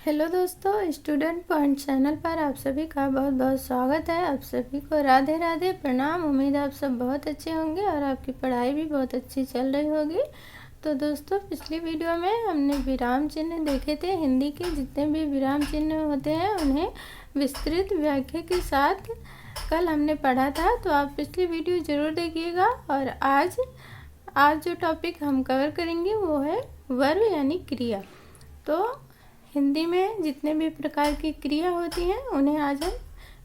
Hello दोस्तों, student point channel पर आप सभी का बहुत बहुत स्वागत है। आप सभी को राधे राधे, प्रणाम। उम्मीद है आप सब बहुत अच्छे होंगे और आपकी पढ़ाई भी बहुत अच्छी चल रही होगी। तो दोस्तों, पिछली वीडियो में हमने विराम चिन्ह देखे थे। हिंदी के जितने भी विराम चिन्ह होते हैं उन्हें विस्तृत व्याख्या के साथ कल हमने पढ़ा था, तो आप पिछली वीडियो ज़रूर देखिएगा। और आज जो टॉपिक हम कवर करेंगे वो है वर्ब यानी क्रिया। तो हिंदी में जितने भी प्रकार की क्रिया होती हैं उन्हें आज हम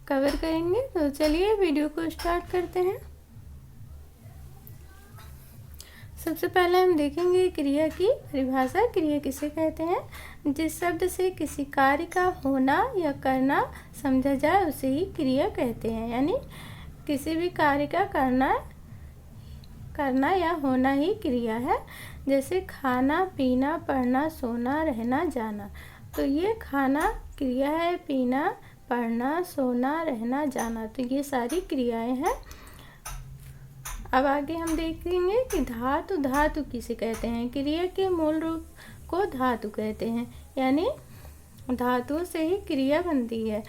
कवर करेंगे। तो चलिए वीडियो को स्टार्ट करते हैं। सबसे पहले हम देखेंगे क्रिया की परिभाषा। क्रिया किसे कहते हैं? जिस शब्द से किसी कार्य का होना या करना समझा जाए उसे ही क्रिया कहते हैं। यानी किसी भी कार्य का करना या होना ही क्रिया है। जैसे खाना, पीना, पढ़ना, सोना, रहना, जाना। तो ये खाना क्रिया है, पीना, पढ़ना, सोना, रहना, जाना, तो ये सारी क्रियाएं हैं। अब आगे हम देखेंगे कि धातु किसे कहते हैं। क्रिया के मूल रूप को धातु कहते हैं, यानी धातु से ही क्रिया बनती है।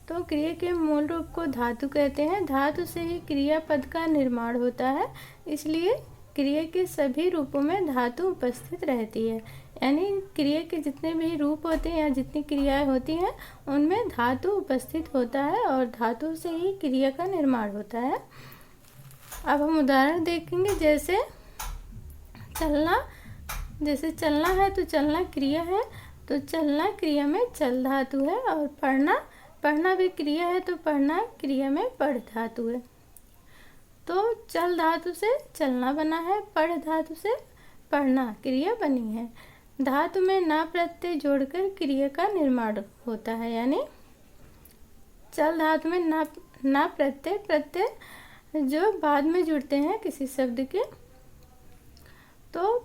तो क्रिया के मूल रूप को धातु कहते हैं। धातु से ही क्रिया पद का निर्माण होता है, इसलिए क्रिया के सभी रूपों में धातु उपस्थित रहती है। यानी क्रिया के जितने भी रूप होते हैं या जितनी क्रियाएं होती हैं उनमें धातु उपस्थित होता है और धातु से ही क्रिया का निर्माण होता है। अब हम उदाहरण देखेंगे। जैसे चलना है तो चलना क्रिया है, तो चलना क्रिया में चल धातु है। और पढ़ना भी क्रिया है, तो पढ़ना क्रिया में पढ़ धातु है। तो चल धातु से चलना बना है, पढ़ धातु से पढ़ना क्रिया बनी है। धातु में ना प्रत्यय जोड़कर क्रिया का निर्माण होता है। यानी चल धातु में ना प्रत्यय जो बाद में जुड़ते हैं किसी शब्द के, तो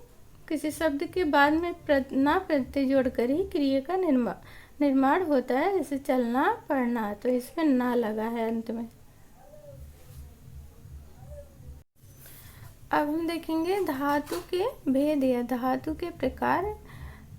किसी शब्द के बाद में ना प्रत्यय जोड़कर ही क्रिया का निर्माण होता है। जैसे चलना, पढ़ना, तो इसमें ना लगा है अंत में। अब हम देखेंगे धातु के भेद या धातु के प्रकार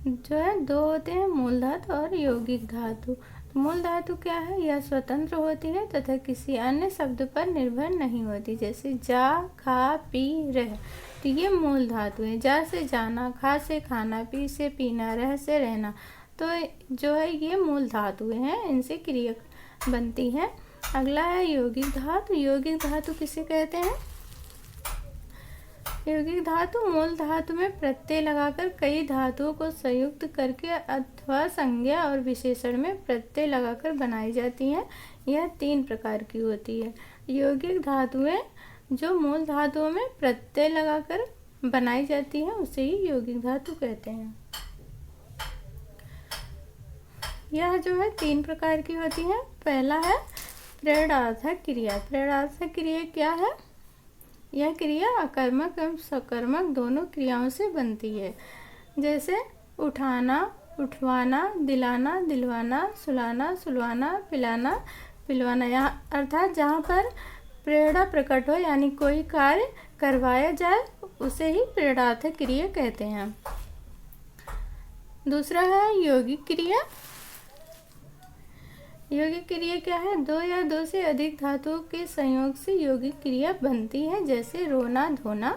जो है दो होते हैं, मूल धातु और यौगिक धातु। तो मूल धातु क्या है? यह स्वतंत्र होती है तथा किसी अन्य शब्द पर निर्भर नहीं होती। जैसे जा, खा, पी, रह, तो ये मूल धातु है। जा से जाना, खा से खाना, पी से पीना, रह से रहना, तो जो है ये मूल धातु हैं, इनसे क्रिया बनती है। अगला है यौगिक धातु। यौगिक धातु किसे कहते हैं? यौगिक धातु मूल धातु में प्रत्यय लगाकर कई धातुओं को संयुक्त करके अथवा संज्ञा और विशेषण में प्रत्यय लगाकर बनाई जाती हैं। यह 3 प्रकार की होती है। यौगिक धातुएं जो मूल धातुओं में प्रत्यय लगाकर बनाई जाती हैं उसे ही यौगिक धातु कहते हैं। यह जो है 3 प्रकार की होती है। पहला है प्रेरणार्थक क्रिया। प्रेरणार्थक क्रिया क्या है? यह क्रिया अकर्मक एवं सकर्मक दोनों क्रियाओं से बनती है। जैसे उठाना, उठवाना, दिलाना, दिलवाना, सुलाना, सुलवाना, पिलाना, पिलवाना। यहाँ अर्थात जहाँ पर प्रेरणा प्रकट हो, यानी कोई कार्य करवाया जाए, उसे ही प्रेरणार्थक क्रिया कहते हैं। दूसरा है यौगिक क्रिया। यौगिक क्रिया क्या है? 2 या 2 से अधिक धातुओं के संयोग से यौगिक क्रिया बनती है। जैसे रोना, धोना,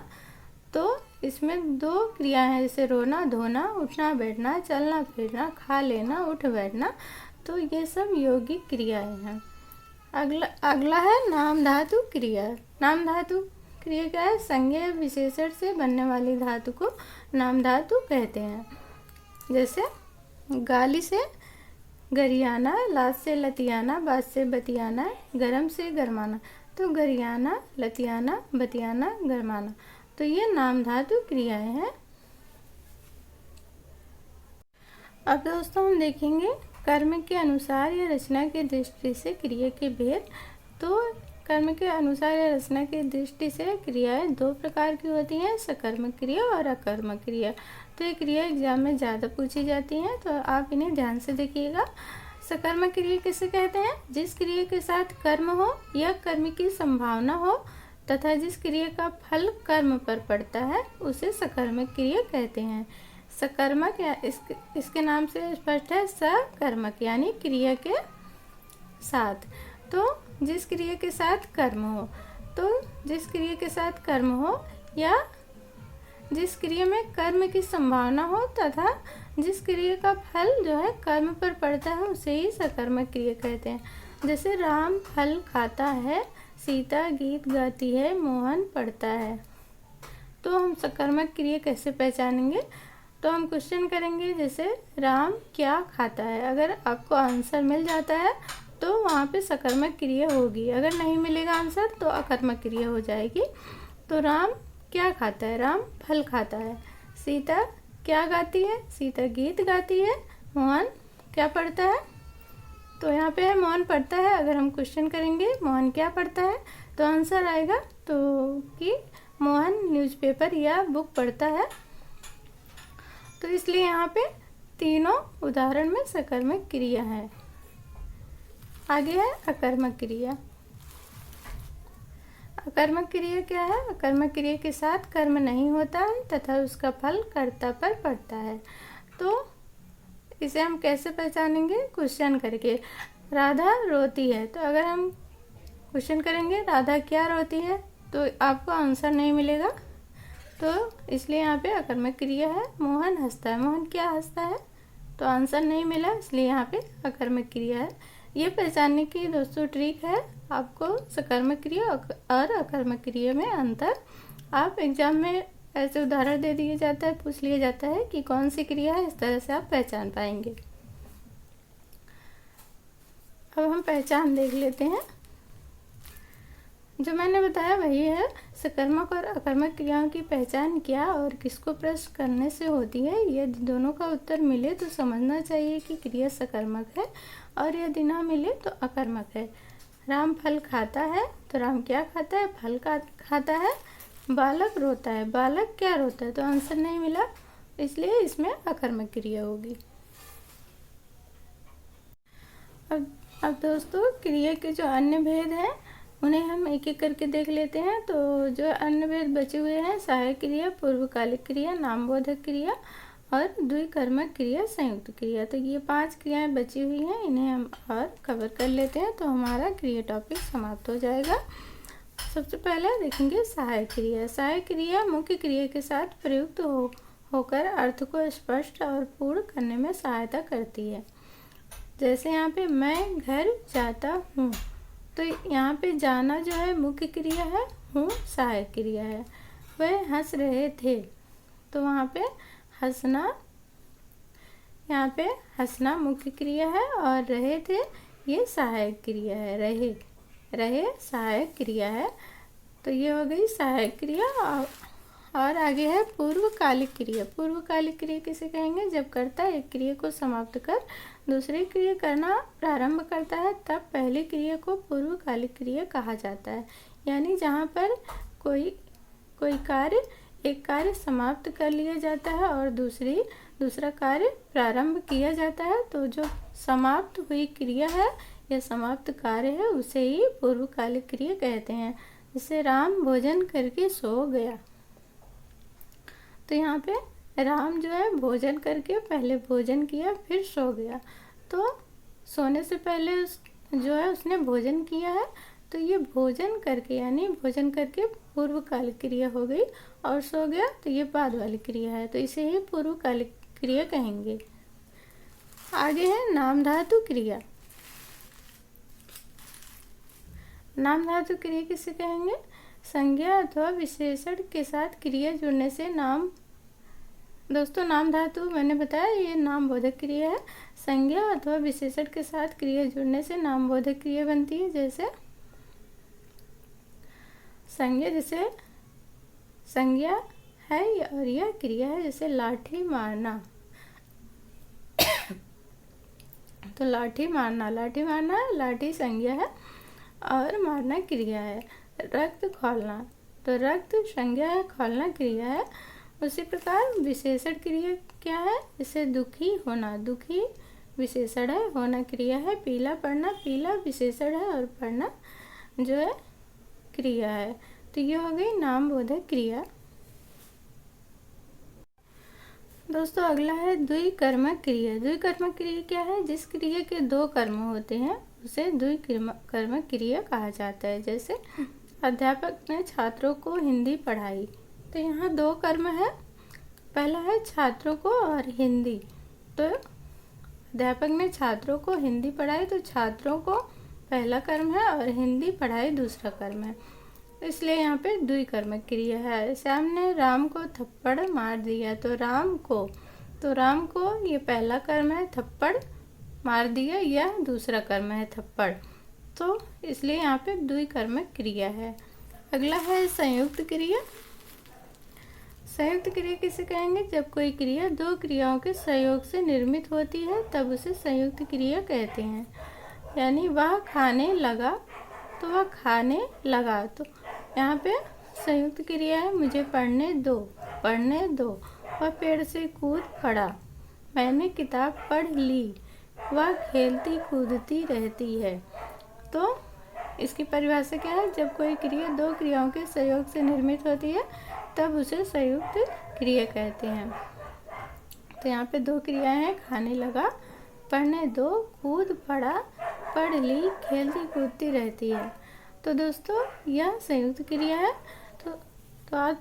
तो इसमें 2 क्रियाएं हैं, जैसे रोना, धोना, उठना, बैठना, चलना, फिरना, खा लेना, उठ बैठना, तो ये सब यौगिक क्रियाएं हैं। अगला है नाम धातु क्रिया। नाम धातु क्रिया क्या है? संज्ञा या विशेषण से बनने वाली धातु को नाम धातु कहते हैं। जैसे गाली से गरियाना, लात से लतियाना, बात से बतियाना, गरम से गरमाना, तो गरियाना, लतियाना, बतियाना, गरमाना, तो ये नाम धातु क्रियाएं हैं। अब दोस्तों हम देखेंगे कर्म के अनुसार या रचना की दृष्टि से क्रिया के भेद। तो कर्म के अनुसार या रचना की दृष्टि से क्रियाएं 2 प्रकार की होती हैं, सकर्मक क्रिया और अकर्मक क्रिया। तो ये क्रिया एग्जाम में ज़्यादा पूछी जाती हैं, तो आप इन्हें ध्यान से देखिएगा। सकर्मक क्रिया किसे कहते हैं? जिस क्रिया के साथ कर्म हो या कर्म की संभावना हो तथा जिस क्रिया का फल कर्म पर पड़ता है उसे सकर्मक क्रिया कहते हैं। सकर्मक या इसके नाम से स्पष्ट है, सकर्मक यानी क्रिया के साथ। तो जिस क्रिया के साथ कर्म हो, तो जिस क्रिया के साथ कर्म हो या जिस क्रिया में कर्म की संभावना हो तथा जिस क्रिया का फल जो है कर्म पर पड़ता है उसे ही सकर्मक क्रिया कहते हैं। जैसे राम फल खाता है, सीता गीत गाती है, मोहन पढ़ता है। तो हम सकर्मक क्रिया कैसे पहचानेंगे? तो हम क्वेश्चन करेंगे, जैसे राम क्या खाता है। अगर आपको आंसर मिल जाता है तो वहाँ पे सकर्मक क्रिया होगी, अगर नहीं मिलेगा आंसर तो अकर्मक क्रिया हो जाएगी। तो राम क्या खाता है? राम फल खाता है। सीता क्या गाती है? सीता गीत गाती है। मोहन क्या पढ़ता है? तो यहाँ पे है मोहन पढ़ता है। अगर हम क्वेश्चन करेंगे मोहन क्या पढ़ता है तो आंसर आएगा तो कि मोहन न्यूज़पेपर या बुक पढ़ता है। तो इसलिए यहाँ पे तीनों उदाहरण में सकर्मक क्रिया है। आगे है अकर्मक क्रिया। अकर्मक क्रिया क्या है? अकर्मक क्रिया के साथ कर्म नहीं होता है तथा उसका फल कर्ता पर पड़ता है। तो इसे हम कैसे पहचानेंगे? क्वेश्चन करके। राधा रोती है, तो अगर हम क्वेश्चन करेंगे राधा क्या रोती है तो आपको आंसर नहीं मिलेगा, तो इसलिए यहाँ पे अकर्मक क्रिया है। मोहन हंसता है, मोहन क्या हंसता है तो आंसर नहीं मिला, इसलिए यहाँ पे अकर्मक क्रिया है। ये पहचानने की दोस्तों ट्रिक है आपको सकर्मक क्रिया और अकर्मक क्रिया में अंतर। आप एग्जाम में ऐसे उदाहरण दे दिए जाता है, पूछ लिया जाता है कि कौन सी क्रिया है, इस तरह से आप पहचान पाएंगे। अब हम पहचान देख लेते हैं। जो मैंने बताया वही है, सकर्मक और अकर्मक क्रियाओं की पहचान क्या और किसको प्रश्न करने से होती है। यदि दोनों का उत्तर मिले तो समझना चाहिए कि क्रिया सकर्मक है और यदि ना मिले तो अकर्मक है। राम फल खाता है, तो राम क्या खाता है? फल खाता है। बालक रोता है, बालक क्या रोता है तो आंसर नहीं मिला, इसलिए इसमें अकर्मक क्रिया होगी। अब दोस्तों क्रिया के जो अन्य भेद हैं उन्हें हम एक एक करके देख लेते हैं। तो जो अन्य भेद बचे हुए हैं, सहायक क्रिया, पूर्वकालिक क्रिया, नामबोधक क्रिया और द्विकर्मक क्रिया, संयुक्त क्रिया। तो ये 5 क्रियाएं बची हुई हैं, इन्हें हम और कवर कर लेते हैं तो हमारा क्रिया टॉपिक समाप्त हो जाएगा। सबसे पहले देखेंगे सहायक क्रिया। सहायक क्रिया मुख्य क्रिया के साथ प्रयुक्त होकर अर्थ को स्पष्ट और पूर्ण करने में सहायता करती है। जैसे यहाँ पे मैं घर जाता हूँ, तो यहाँ पे जाना जो है मुख्य क्रिया है, हूँ सहायक क्रिया है। वह हंस रहे थे, तो वहाँ पे हंसना, यहाँ पे हंसना मुख्य क्रिया है और रहे थे ये सहायक क्रिया है। रहे सहायक क्रिया है, तो ये हो गई सहायक क्रिया। और आगे है पूर्वकालिक क्रिया। पूर्वकालिक क्रिया किसे कहेंगे? जब कर्ता एक क्रिया को समाप्त कर दूसरी क्रिया करना प्रारंभ करता है तब पहली क्रिया को पूर्वकालिक क्रिया कहा जाता है। यानी जहाँ पर कोई कार्य, एक कार्य समाप्त कर लिया जाता है और दूसरा कार्य प्रारंभ किया जाता है, तो जो समाप्त हुई क्रिया है या समाप्त कार्य है उसे ही पूर्वकालिक क्रिया कहते हैं। जैसे राम भोजन करके सो गया, तो यहाँ पे राम जो है भोजन करके पहले भोजन किया फिर सो गया, तो सोने से पहले जो है उसने भोजन किया है, तो ये भोजन करके यानी भोजन करके पूर्वकालिक क्रिया हो गई, और सो गया तो ये बाद वाली क्रिया है, तो इसे ही पूर्वकालिक क्रिया कहेंगे। आगे है नाम धातु क्रिया। नाम धातु क्रिया किसे कहेंगे? संज्ञा अथवा विशेषण के साथ क्रिया जुड़ने से नाम। दोस्तों नाम धातु मैंने बताया ये नाम बोधक क्रिया है। संज्ञा अथवा विशेषण के साथ क्रिया जुड़ने से नाम बोधक क्रिया बनती है। जैसे संज्ञा, जैसे संज्ञा है और यह क्रिया है, जैसे लाठी मारना, तो लाठी मारना लाठी संज्ञा है और मारना क्रिया है। रक्त खोलना, तो रक्त संज्ञा है, खोलना क्रिया है। उसी प्रकार विशेषण क्रिया क्या है? जैसे दुखी होना, दुखी विशेषण है, होना क्रिया है। पीला पढ़ना, पीला विशेषण है और पढ़ना जो है क्रिया है। तो ये हो गई नाम बोधक क्रिया। दोस्तों अगला है द्विकर्मक क्रिया। द्विकर्मक क्रिया क्या है? जिस क्रिया के दो कर्म होते हैं उसे द्विकर्मक क्रिया कहा जाता है। जैसे अध्यापक ने छात्रों को हिंदी पढ़ाई, तो यहाँ दो कर्म है, पहला है छात्रों को और हिंदी। तो अध्यापक ने छात्रों को हिंदी पढ़ाई, तो छात्रों को पहला कर्म है और हिंदी पढ़ाई दूसरा कर्म है, इसलिए यहाँ पे द्विकर्मक क्रिया है। श्याम ने राम को थप्पड़ मार दिया, तो राम को ये पहला कर्म है, थप्पड़ मार दिया, यह दूसरा कर्म है थप्पड़, तो इसलिए यहाँ पे द्विकर्मक क्रिया है। अगला है संयुक्त क्रिया। संयुक्त क्रिया किसे कहेंगे? जब कोई क्रिया दो क्रियाओं के सहयोग से निर्मित होती है तब उसे संयुक्त क्रिया कहते हैं। यानी वह खाने लगा तो वह खाने लगा, तो यहाँ पे संयुक्त क्रिया है। मुझे पढ़ने दो, वह पेड़ से कूद पड़ा, मैंने किताब पढ़ ली, वह खेलती कूदती रहती है। तो इसकी परिभाषा क्या है? जब कोई क्रिया दो क्रियाओं के सहयोग से निर्मित होती है तब उसे संयुक्त क्रिया कहते हैं। तो यहाँ पे दो क्रियाएं हैं, खाने लगा, पढ़ने दो, कूद पड़ा, पढ़ ली, खेलती कूदती रहती है। तो दोस्तों यह संयुक्त क्रिया है। तो आज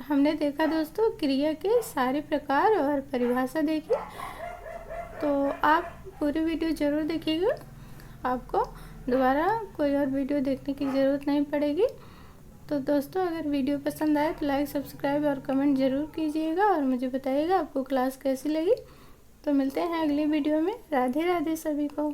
हमने देखा दोस्तों क्रिया के सारे प्रकार और परिभाषा देखी। तो आप पूरी वीडियो ज़रूर देखिएगा, आपको दोबारा कोई और वीडियो देखने की ज़रूरत नहीं पड़ेगी। तो दोस्तों अगर वीडियो पसंद आए तो लाइक, सब्सक्राइब और कमेंट ज़रूर कीजिएगा और मुझे बताइएगा आपको क्लास कैसी लगी। तो मिलते हैं अगली वीडियो में। राधे राधे सभी को।